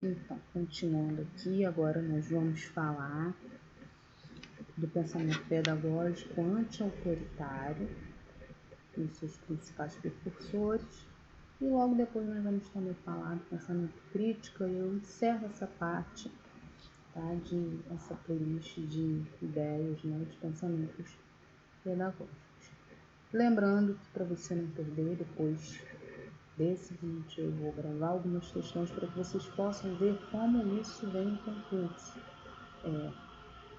Então, continuando aqui, agora nós vamos falar do pensamento pedagógico anti-autoritário e seus principais precursores. E logo depois nós vamos também falar do pensamento crítico e eu encerro essa parte, tá, de essa playlist de ideias, né, de pensamentos pedagógicos. Lembrando que para você não perder, depois desse vídeo eu vou gravar algumas questões para que vocês possam ver como isso vem em concurso.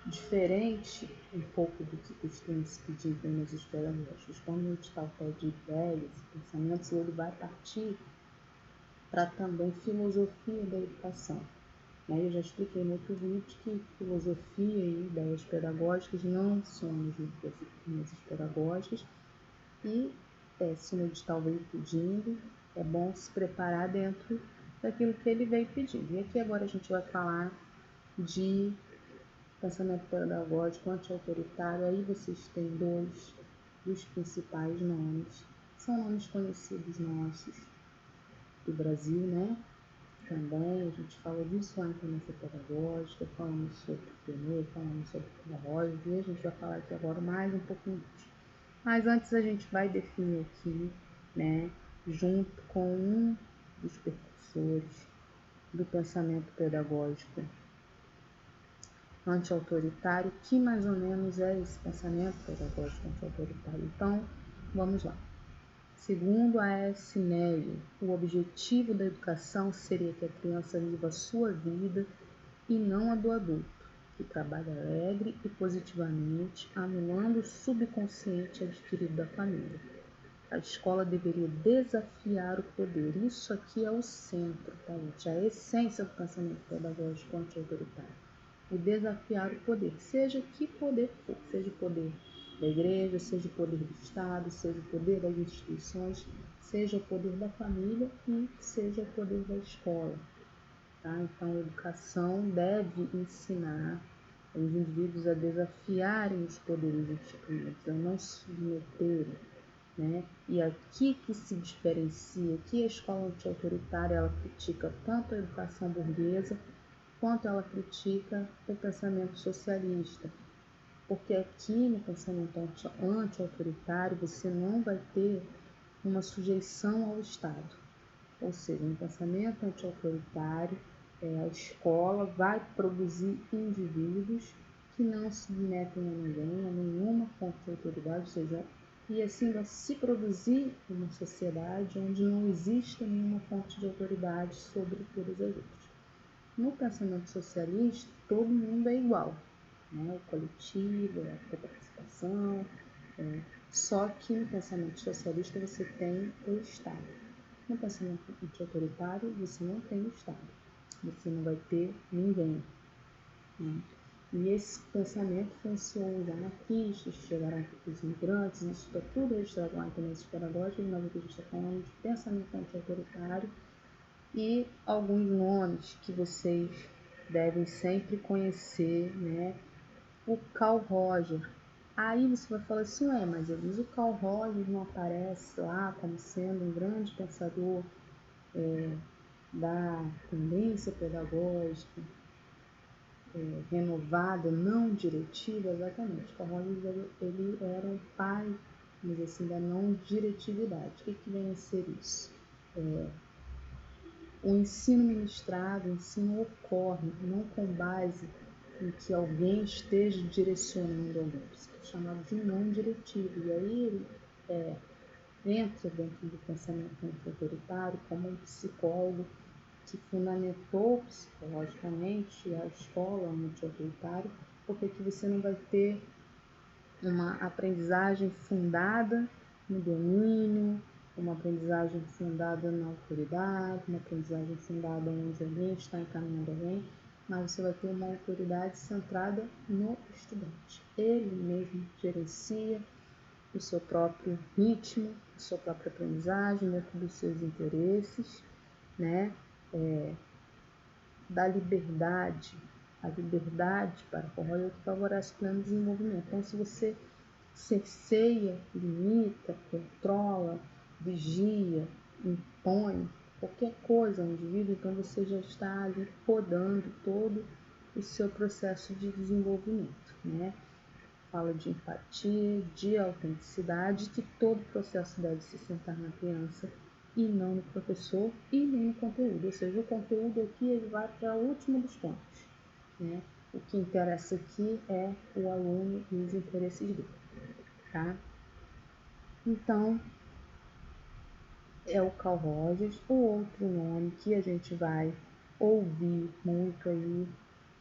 Diferente um pouco do que costuma se pedir em temas pedagógicos. Quando o edital pede ideias e pensamentos, ele vai partir para também filosofia da educação. Eu já expliquei no outro vídeo que filosofia e ideias pedagógicas não são as mesmas coisas que teses pedagógicas e se o edital veio pedindo, é bom se preparar dentro daquilo que ele veio pedindo. E aqui agora a gente vai falar de pensamento pedagógico anti-autoritário. Aí vocês têm dois dos principais nomes, são nomes conhecidos nossos do Brasil, né? Também a gente fala disso lá em tendência pedagógica, falamos sobre Penedo, falamos sobre Roy, e a gente vai falar aqui agora mais um pouquinho disso. Mas antes a gente vai definir aqui, né, junto com um dos precursores do pensamento pedagógico anti-autoritário, que mais ou menos é esse pensamento pedagógico anti-autoritário. Então, vamos lá. Segundo a S. Nery, o objetivo da educação seria que a criança viva a sua vida e não a do adulto, que trabalha alegre e positivamente, anulando o subconsciente adquirido da família. A escola deveria desafiar o poder. Isso aqui é o centro, tá, gente? A essência do pensamento pedagógico anti-autoritário. O desafiar o poder, seja que poder for, seja o poder da igreja, seja o poder do Estado, seja o poder das instituições, seja o poder da família e seja o poder da escola. Tá? Então, a educação deve ensinar os indivíduos a desafiarem os poderes instituídos, a não se submeterem. Né? E aqui que se diferencia, que a escola anti-autoritária ela critica tanto a educação burguesa quanto ela critica o pensamento socialista. Porque aqui no pensamento anti-autoritário você não vai ter uma sujeição ao Estado. Ou seja, no pensamento anti-autoritário, a escola vai produzir indivíduos que não se submetem a ninguém, a nenhuma fonte de autoridade, ou seja, e assim vai se produzir uma sociedade onde não existe nenhuma fonte de autoridade sobre todas as outras. No pensamento socialista, todo mundo é igual, né? O coletivo, a participação, só que no pensamento socialista você tem o Estado. No pensamento anti-autoritário, você não tem o Estado, você não vai ter ninguém. Né? E esse pensamento influenciou os anarquistas, chegaram os imigrantes, isso está tudo registrado lá em tendências pedagógicas, mas aqui a gente está falando de pensamento anti-autoritário. E alguns nomes que vocês devem sempre conhecer, né? O Carl Roger. Aí você vai falar assim, mas o Carl Roger não aparece lá como sendo um grande pensador da tendência pedagógica renovada, não diretiva, exatamente. Carl Roger, ele era um pai, mas assim, da não diretividade. O que vem a ser isso? O ensino ministrado, o ensino ocorre não com base em que alguém esteja direcionando alguém, isso é chamado de não diretivo. E aí ele entra dentro do pensamento anti-autoritário como um psicólogo que fundamentou psicologicamente a escola anti-autoritária, porque que você não vai ter uma aprendizagem fundada no domínio, uma aprendizagem fundada na autoridade, uma aprendizagem fundada onde alguém está encaminhando alguém, mas você vai ter uma autoridade centrada no estudante. Ele mesmo gerencia o seu próprio ritmo, a sua própria aprendizagem, dentro dos seus interesses, né? Da liberdade. A liberdade para correr é o que favorece o pleno desenvolvimento. Então, se você cerceia, limita, controla, vigia, impõe, qualquer coisa ao indivíduo, então você já está ali podando todo o seu processo de desenvolvimento, né? Fala de empatia, de autenticidade, que todo processo deve se centrar na criança e não no professor e nem no conteúdo. Ou seja, o conteúdo aqui ele vai para o último dos pontos, né? O que interessa aqui é o aluno e os interesses dele, tá? Então, é o Carl Rogers. O outro nome que a gente vai ouvir muito aí,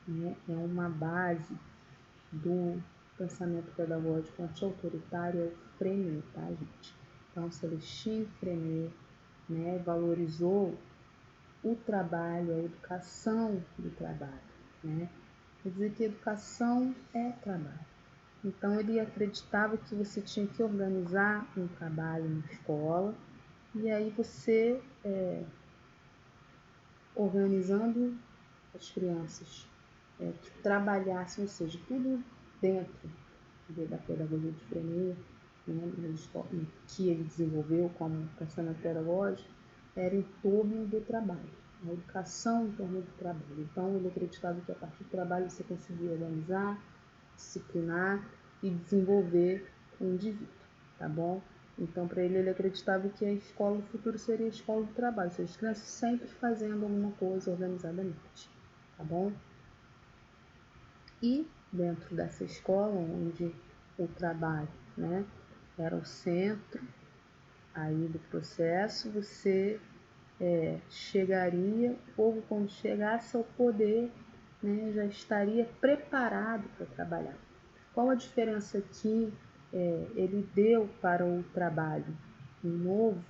né, é uma base do pensamento pedagógico anti-autoritário, é o Freinet, tá, gente? Então, Celestine Freinet, né, valorizou o trabalho, a educação do trabalho, né? Quer dizer que educação é trabalho. Então, ele acreditava que você tinha que organizar um trabalho na escola, e aí você, organizando as crianças que trabalhassem, ou seja, tudo dentro da pedagogia de Freinet, né, que ele desenvolveu como pensamento pedagógico, era em torno do trabalho, a educação em torno do trabalho. Então, ele acreditava que a partir do trabalho você conseguia organizar, disciplinar e desenvolver o indivíduo, tá bom? Então, para ele acreditava que a escola do futuro seria a escola do trabalho, ou seja, as crianças sempre fazendo alguma coisa organizadamente, tá bom? E dentro dessa escola, onde o trabalho, né, era o centro aí do processo, você chegaria, o povo quando chegasse ao poder, né, já estaria preparado para trabalhar. Qual a diferença que ele deu para o trabalho? Um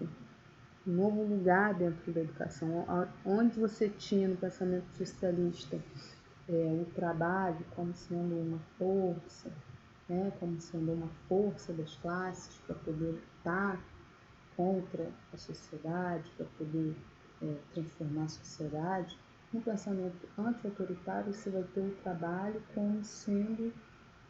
novo lugar dentro da educação, onde você tinha no pensamento socialista o trabalho como sendo uma força, né, como sendo uma força das classes para poder lutar contra a sociedade, para poder transformar a sociedade. No pensamento anti-autoritário, você vai ter o trabalho como sendo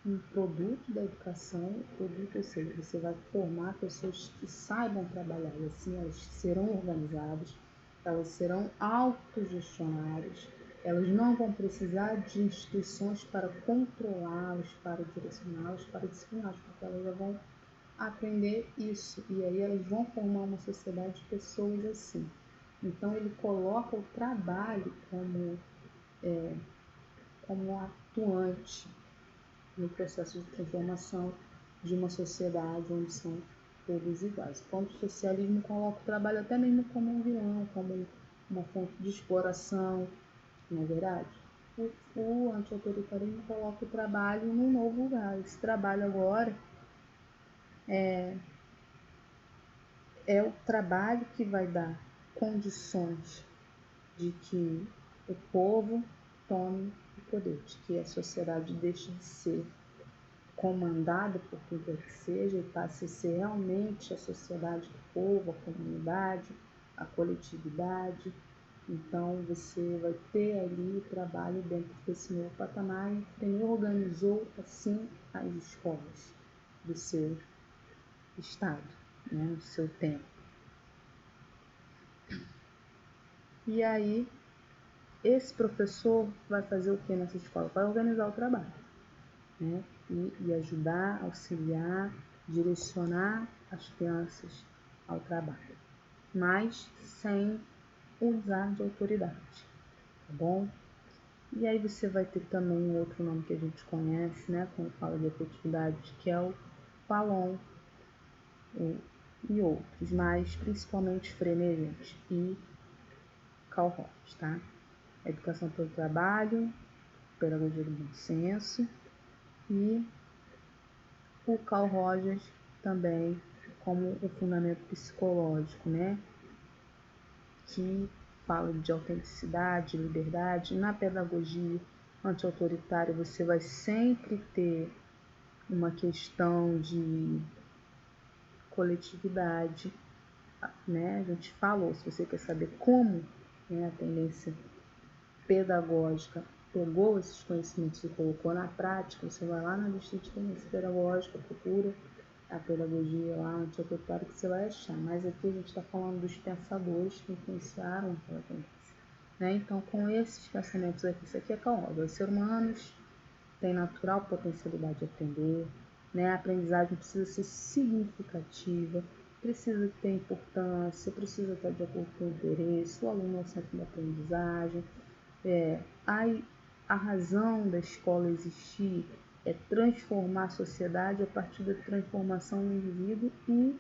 um produto da educação, produto, ou seja, você vai formar pessoas que saibam trabalhar, e assim elas serão organizadas, elas serão autogestionárias, elas não vão precisar de instituições para controlá-las, para direcioná-las, para discipliná-las, porque elas já vão aprender isso, e aí elas vão formar uma sociedade de pessoas assim. Então ele coloca o trabalho como atuante no processo de transformação de uma sociedade onde são todos iguais. Enquanto o socialismo coloca o trabalho até mesmo como um vilão, como uma fonte de exploração, não é verdade? O anti-autoritarismo coloca o trabalho num novo lugar. Esse trabalho agora é o trabalho que vai dar condições de que o povo tome o poder, de que a sociedade deixe de ser comandada por quem quer que seja e passe a ser realmente a sociedade do povo, a comunidade, a coletividade. Então você vai ter ali o trabalho dentro desse novo patamar, e Freinet organizou assim as escolas do seu estado, né, no seu tempo. E aí esse professor vai fazer o que nessa escola? Vai organizar o trabalho, né? E ajudar, auxiliar, direcionar as crianças ao trabalho, mas sem usar de autoridade, tá bom? E aí você vai ter também um outro nome que a gente conhece, né, quando fala de afetividade, que é o Fanon e outros, mas principalmente Freinet e Carl Rogers, tá? Educação pelo trabalho, pedagogia do bom senso, e o Carl Rogers também como o fundamento psicológico, né? Que fala de autenticidade, liberdade. Na pedagogia anti-autoritária você vai sempre ter uma questão de coletividade, né? A gente falou, se você quer saber como, né, a tendência pedagógica pegou esses conhecimentos e colocou na prática, você vai lá na lista de tendência pedagógica, procura a pedagogia lá anti-autoritária que você vai achar, mas aqui a gente está falando dos pensadores que influenciaram aquela tendência, né? Então, com esses pensamentos aqui, isso aqui é calma. Os seres humanos têm natural potencialidade de aprender, né? A aprendizagem precisa ser significativa, precisa ter importância, precisa estar de acordo com o interesse, o aluno é o centro da aprendizagem. A razão da escola existir é transformar a sociedade a partir da transformação do indivíduo e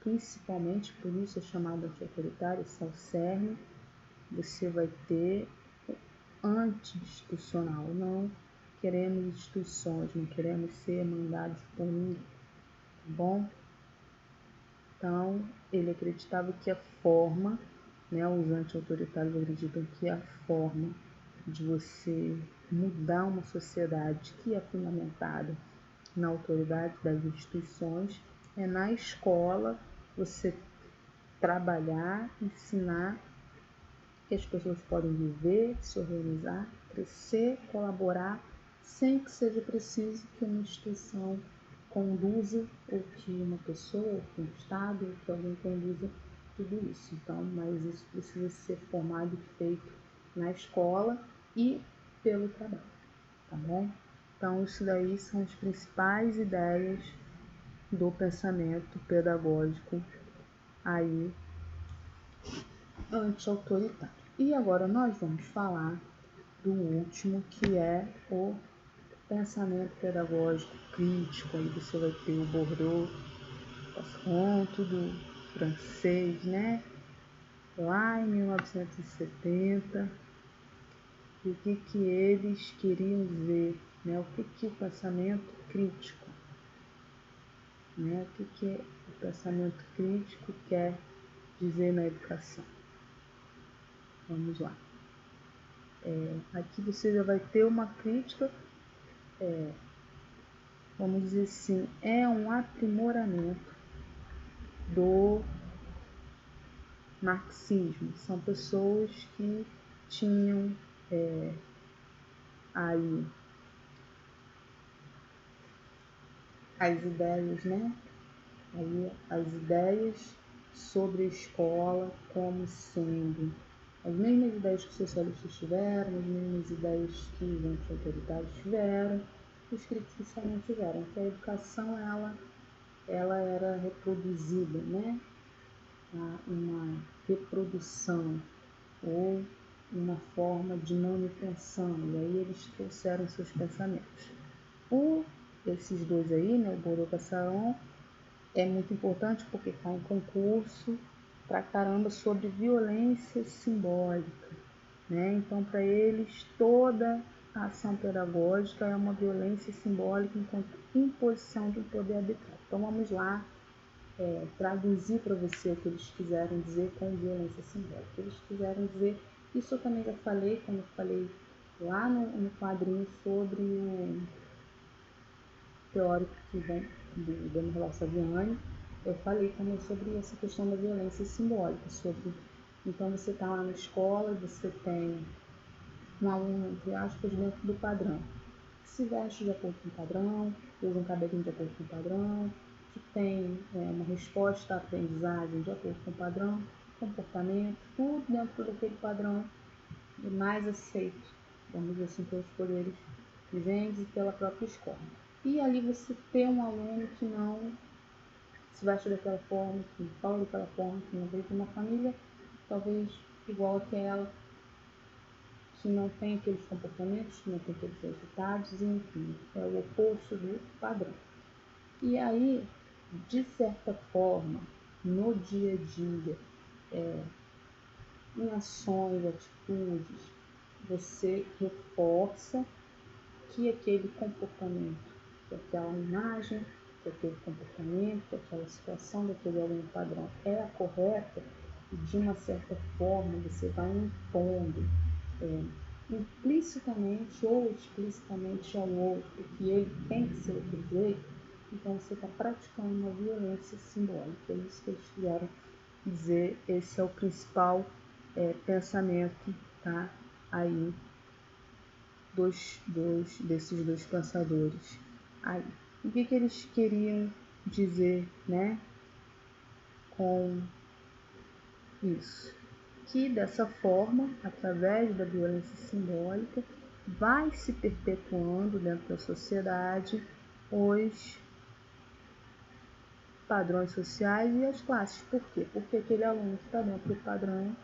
principalmente, por isso é chamado anti-autoritário, esse é o cerne. Você vai ter anti-institucional, não queremos instituições, não queremos ser mandados por ninguém, tá bom? Então, ele acreditava que a forma, né, os anti-autoritários acreditam que a forma de você mudar uma sociedade que é fundamentada na autoridade das instituições é na escola você trabalhar, ensinar que as pessoas podem viver, se organizar, crescer, colaborar, sem que seja preciso que uma instituição conduza, ou que uma pessoa, ou que um Estado, ou que alguém conduza tudo isso. Então, mas isso precisa ser formado e feito na escola e pelo trabalho, tá bom? Então, isso daí são as principais ideias do pensamento pedagógico aí anti-autoritário. E agora nós vamos falar do último, que é o pensamento pedagógico crítico. Aí você vai ter o Bourdieu, conto do francês, né? Lá em 1970, e o que eles queriam dizer, né? O que o pensamento crítico, né? O que o pensamento crítico quer dizer na educação. Vamos lá. Aqui você já vai ter uma crítica, vamos dizer assim, é um aprimoramento do marxismo. São pessoas que tinham aí as ideias, né? Aí as ideias sobre a escola como sendo as mesmas ideias que os socialistas tiveram, as mesmas ideias que os anti-autoritários tiveram, os críticos também tiveram, que a educação ela era reproduzida, né? Uma reprodução ou uma forma de manutenção, e aí eles trouxeram seus pensamentos. Esses dois aí, né, o Bourdieu e o Passaron, é muito importante porque cai em concurso pra caramba sobre violência simbólica, né? Então, para eles, toda a ação pedagógica é uma violência simbólica enquanto imposição de um poder arbitrário. Então, vamos lá traduzir para você o que eles quiseram dizer com violência simbólica. Eles quiseram dizer, isso eu também já falei quando eu falei lá no quadrinho sobre o teórico que vem do Daniel Saviani. Eu falei também sobre essa questão da violência simbólica, então você está lá na escola, você tem um aluno, entre aspas, dentro do padrão, que se veste de acordo com o padrão, usa um cabelinho de acordo com o padrão, que tem uma resposta à aprendizagem de acordo com o padrão, comportamento, tudo dentro daquele padrão e mais aceito, vamos dizer assim, pelos poderes viventes e pela própria escola. E ali você tem um aluno que não se veste daquela forma, que fala daquela forma, que não veio de uma família talvez igual àquela, que não tem aqueles comportamentos, que não tem aqueles resultados, enfim, é o oposto do padrão. E aí, de certa forma, no dia a dia, em ações, atitudes, você reforça que aquele comportamento, que aquela imagem, que aquele comportamento, que aquela situação daquele aluno padrão é a correta, e de uma certa forma você vai impondo implicitamente ou explicitamente ao outro que ele tem que ser daquele jeito, então você está praticando uma violência simbólica. É isso que eles quiseram dizer, esse é o principal pensamento, tá? Aí desses dois pensadores aí. O que eles queriam dizer, né, com isso? Que dessa forma, através da violência simbólica, vai se perpetuando dentro da sociedade os padrões sociais e as classes. Por quê? Porque aquele aluno que está dentro do padrão,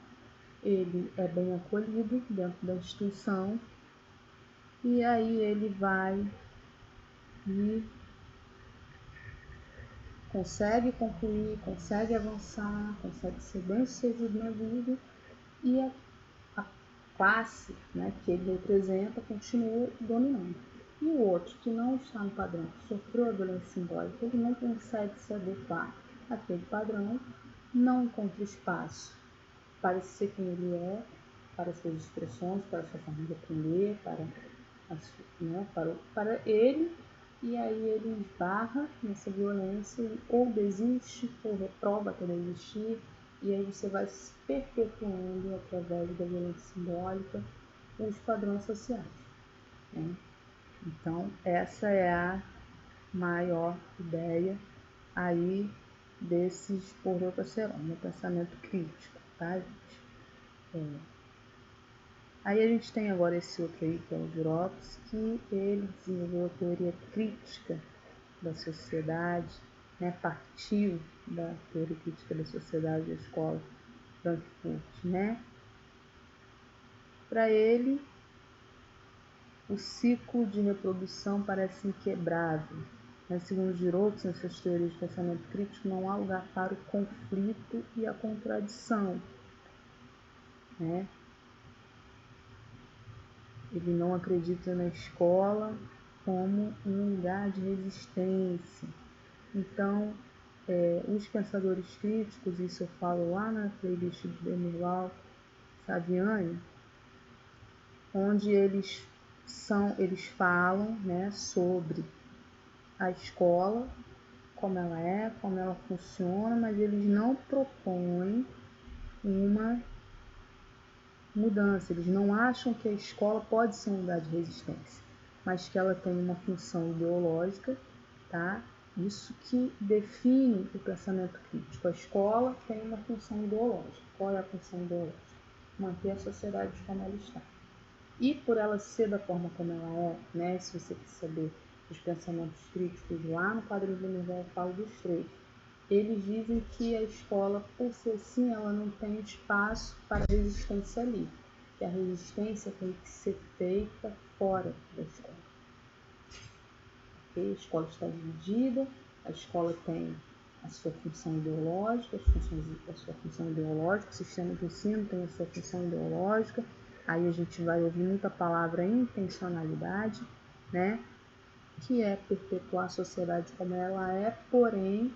ele é bem acolhido dentro da instituição e aí ele vai e consegue concluir, consegue avançar, consegue ser bem sucedido na vida e a classe, né, que ele representa continua dominando. E o outro que não está no padrão, que sofreu a violência simbólica, ele não consegue se adequar àquele padrão, não encontra espaço para ser quem ele é, para suas expressões, para sua forma de aprender, para ele, e aí ele esbarra nessa violência ou desiste ou reprova até desistir, e aí você vai se perpetuando através da violência simbólica os padrões sociais, né? Então essa é a maior ideia aí desses pornocacerón, no pensamento crítico, tá, gente? Aí a gente tem agora esse outro aí, que é o Jurox, que ele desenvolveu a teoria crítica da sociedade, né? Partiu da teoria crítica da sociedade da escola Frankfurt, né? Para ele, o ciclo de reprodução parece inquebrável. Mas, segundo Giroux, nessas teorias de pensamento crítico, não há lugar para o conflito e a contradição, né? Ele não acredita na escola como um lugar de resistência. Então, os pensadores críticos, isso eu falo lá na playlist do Demirlau Saviani, onde eles falam, né, sobre a escola, como ela funciona, mas eles não propõem uma mudança, eles não acham que a escola pode ser um lugar de resistência, mas que ela tem uma função ideológica, tá? Isso que define o pensamento crítico. A escola tem uma função ideológica. Qual é a função ideológica? Manter a sociedade como ela está. E por ela ser da forma como ela é, né? Se você quer saber os pensamentos críticos, lá no quadrinho do Universo eu falo dos três. Eles dizem que a escola, por ser assim, ela não tem espaço para resistência ali. Que a resistência tem que ser feita fora da escola. Okay? A escola está dividida, a escola tem a sua função ideológica, a sua função ideológica, o sistema de ensino tem a sua função ideológica. Aí a gente vai ouvir muita palavra intencionalidade, né? Que é perpetuar a sociedade como ela é, porém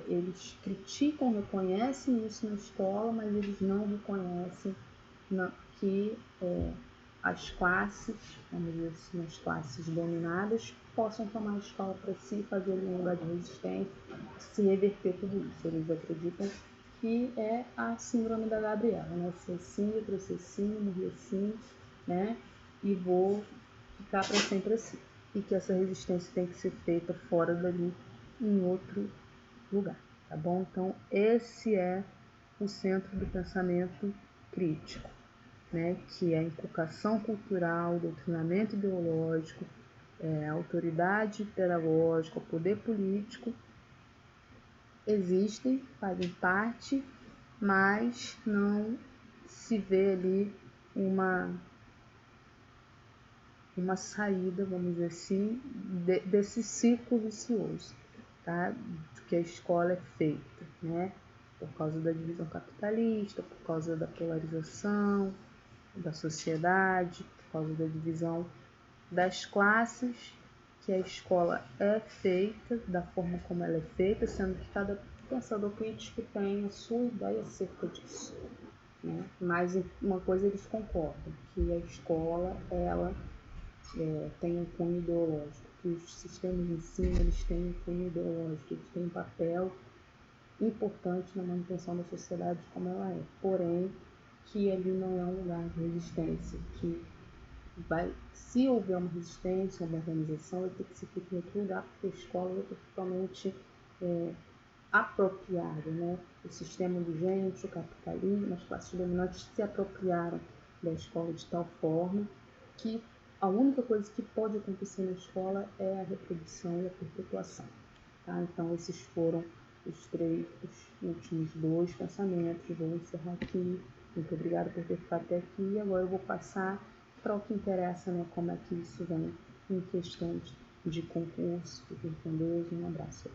eles criticam, reconhecem isso na escola, mas eles não reconhecem que as classes, vamos dizer assim, as classes dominadas, possam tomar a escola para si, fazer ali um lugar de resistência, se reverter tudo isso. Eles acreditam que é a síndrome da Gabriela, né? Ser assim, eu cresci assim, morri assim, né? E vou ficar para sempre assim. E que essa resistência tem que ser feita fora dali, em outro lugar, tá bom? Então, esse é o centro do pensamento crítico, né? Que é a inculcação cultural, doutrinamento ideológico, autoridade pedagógica, poder político, existem, fazem parte, mas não se vê ali uma saída, vamos dizer assim, desse ciclo vicioso, tá? Do que a escola é feita, né? Por causa da divisão capitalista, por causa da polarização da sociedade, por causa da divisão das classes, que a escola é feita da forma como ela é feita, sendo que cada pensador crítico tem a sua ideia acerca disso, né? Mas uma coisa eles concordam, que a escola, ela tem um cunho ideológico, que os sistemas de ensino eles têm um cunho ideológico, eles têm um papel importante na manutenção da sociedade como ela é, porém que ali não é um lugar de resistência, que se houver uma resistência, uma organização, vai ter que se ficar em outro lugar, porque a escola é totalmente apropriada, né? O sistema vigente, o capitalismo, as classes dominantes se apropriaram da escola de tal forma que a única coisa que pode acontecer na escola é a reprodução e a perpetuação. Tá? Então, esses foram os últimos 2 pensamentos. Vou encerrar aqui. Muito obrigada por ter ficado até aqui. E agora eu vou passar para o que interessa, né? Como é que isso vem em questões de concurso, de Um abraço.